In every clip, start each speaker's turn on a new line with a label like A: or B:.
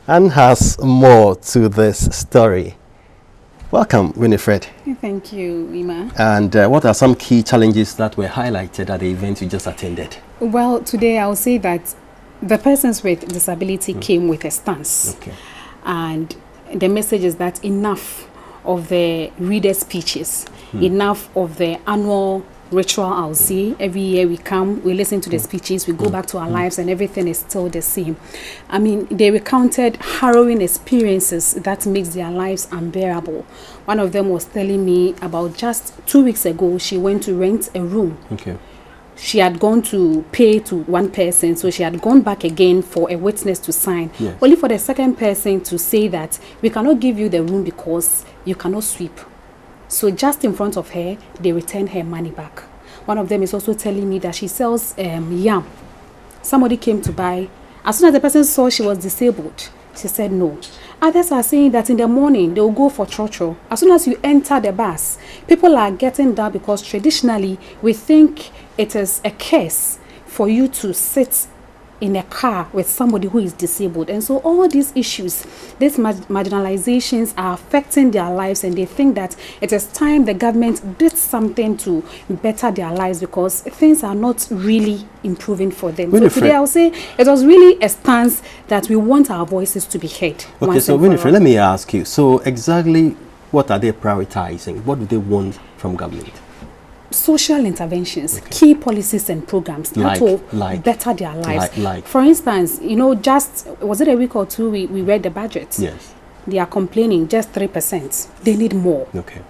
A: and has more to this story. Welcome, Winifred.
B: Thank you, Ima.
A: And what are some key challenges that were highlighted at the event you just attended?
B: Well, today I'll say that the persons with disability came with a stance.
A: Okay.
B: And the message is that enough of the reader speeches, enough of the annual ritual. I'll see every year we come, we listen to the speeches, we go back to our lives, and everything is still the same. I mean, they recounted harrowing experiences that makes their lives unbearable. One of them was telling me about just 2 weeks ago, she went to rent a room.
A: Okay.
B: She had gone to pay to one person, so she had gone back again for a witness to sign,
A: Yes.
B: only for the second person to say that we cannot give you the room because you cannot sweep. So just in front of her, they returned her money back. One of them is also telling me that she sells yam. Somebody came to buy. As soon as the person saw she was disabled, she said no. Others are saying that in the morning, they will go for trotro. As soon as you enter the bus, people are getting down because traditionally, we think it is a curse for you to sit in a car with somebody who is disabled. And so all these issues, these marginalizations are affecting their lives, and they think that it is time the government did something to better their lives because things are not really improving for them.
A: Winifred.
B: So today I'll say it was really a stance that we want our voices to be heard.
A: Okay, so Winifred, let me ask you, so exactly what are they prioritizing? What do they want from government?
B: Social interventions, key policies and programs that will better their lives. For instance, you know, just was it a week or two we read the budget?
A: Yes.
B: They are complaining just 3%. They need more.
A: Okay.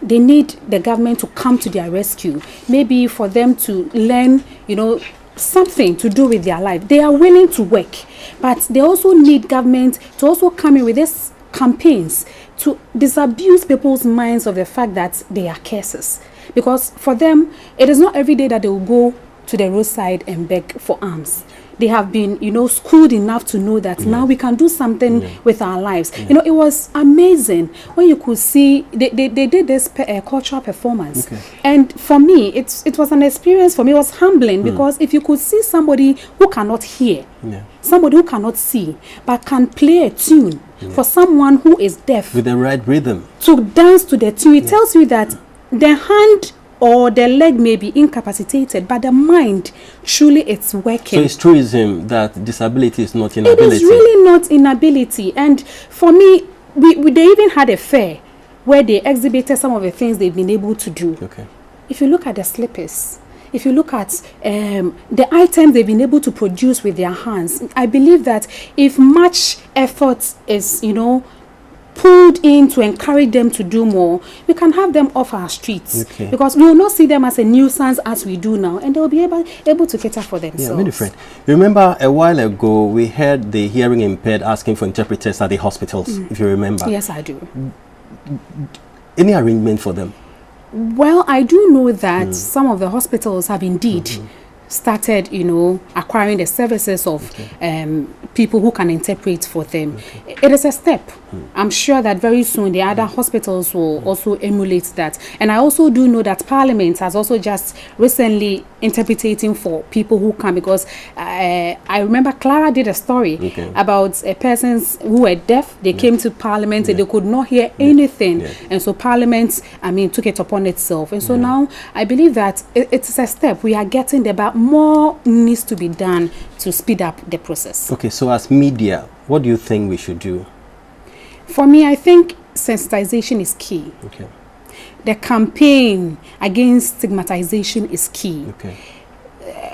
B: They need the government to come to their rescue. Maybe for them to learn, you know, something to do with their life. They are willing to work, but they also need government to also come in with these campaigns to disabuse people's minds of the fact that they are curses. Because for them, it is not every day that they will go to the roadside and beg for alms. They have been, you know, schooled enough to know that now we can do something with our lives. You know, it was amazing when you could see, they did this cultural performance. And for me, it was an experience for me. It was humbling because if you could see somebody who cannot hear, somebody who cannot see, but can play a tune for someone who is deaf.
A: With the right rhythm.
B: To dance to the tune, it tells you that the hand or the leg may be incapacitated, but the mind, truly it's working.
A: So it's truism that disability is not inability.
B: It is really not inability. And for me, they even had a fair where they exhibited some of the things they've been able to do.
A: Okay.
B: If you look at the slippers, if you look at the items they've been able to produce with their hands, I believe that if much effort is, you know, pulled in to encourage them to do more, we can have them off our streets because we will not see them as a nuisance as we do now, and they'll be able to cater for themselves.
A: Yeah, Winifred, remember a while ago we heard the hearing impaired asking for interpreters at the hospitals, if you remember.
B: Yes, I do.
A: Any arrangement for them?
B: Well, I do know that some of the hospitals have indeed started, you know, acquiring the services of people who can interpret for them. It is a step. I'm sure that very soon the other hospitals will also emulate that. And I also do know that Parliament has also just recently interpreting for people who can, because I remember Clara did a story about persons who were deaf. They came to Parliament and they could not hear anything. And so Parliament, I mean, took it upon itself. And so now I believe that it's a step. We are getting there, but more needs to be done to speed up the process.
A: Okay, so as media, what do you think we should do?
B: For me, I think sensitization is key.
A: Okay.
B: The campaign against stigmatization is key.
A: Okay.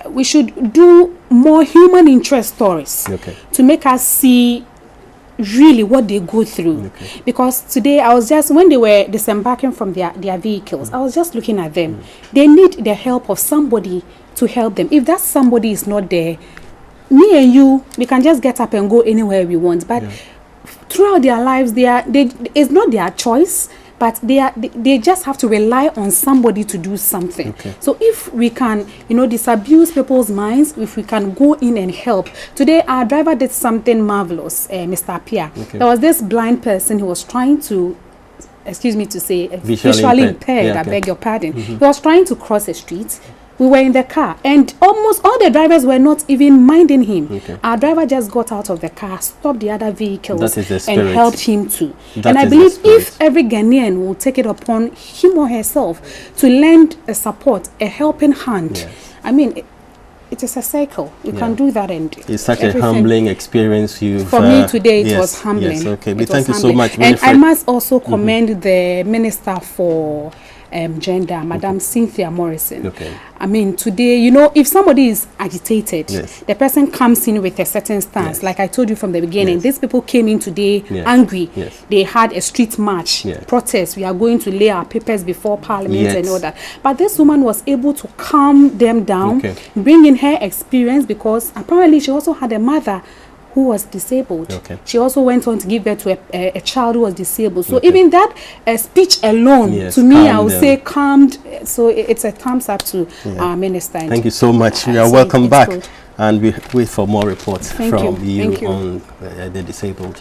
B: We should do more human interest stories to make us see really what they go through. Because today I was just, when they were disembarking from their vehicles, I was just looking at them. They need the help of somebody to help them. If that somebody is not there, me and you, we can just get up and go anywhere we want. But throughout their lives, it's not their choice, but they just have to rely on somebody to do something. So if we can, you know, disabuse people's minds, if we can go in and help. Today, our driver did something marvelous, Mr. Apia. There was this blind person who was trying to, excuse me to say, visually impaired, I beg your pardon. He was trying to cross a street. We were in the car, and almost all the drivers were not even minding him.
A: Okay.
B: Our driver just got out of the car, stopped the other vehicles,
A: That is the
B: and
A: spirit.
B: helped him too.
A: That
B: and I
A: is the
B: believe
A: spirit.
B: if every Ghanaian will take it upon him or herself to lend a support, a helping hand,
A: Yes.
B: I mean, it is a cycle. You can do that, and
A: it's such a
B: everything.
A: humbling experience.
B: For me today, it was humbling.
A: Yes, okay. We
B: It
A: thank you
B: was
A: so much,
B: humbling. And I
A: Winifred.
B: must also commend the Minister for Gender, Madam Cynthia Morrison.
A: Okay.
B: I mean, today, you know, if somebody is agitated,
A: Yes.
B: the person comes in with a certain stance.
A: Yes.
B: Like I told you from the beginning,
A: Yes.
B: these people came in today
A: Yes.
B: angry.
A: Yes.
B: They had a street march,
A: Yes.
B: protest. We are going to lay our papers before Parliament
A: Yes.
B: and all that. But this woman was able to calm them down,
A: Okay.
B: bring in her experience, because apparently she also had a mother who was disabled.
A: Okay.
B: She also went on to give birth to a child who was disabled. So
A: Okay.
B: even that speech alone,
A: Yes,
B: to me, I
A: calmed
B: would
A: them.
B: say calmed. So it's a thumbs up to our minister. And
A: Thank you so much. You are
B: so
A: welcome
B: it's
A: back.
B: good.
A: And we wait for more reports
B: Thank
A: from
B: you. Thank you.
A: on the disabled.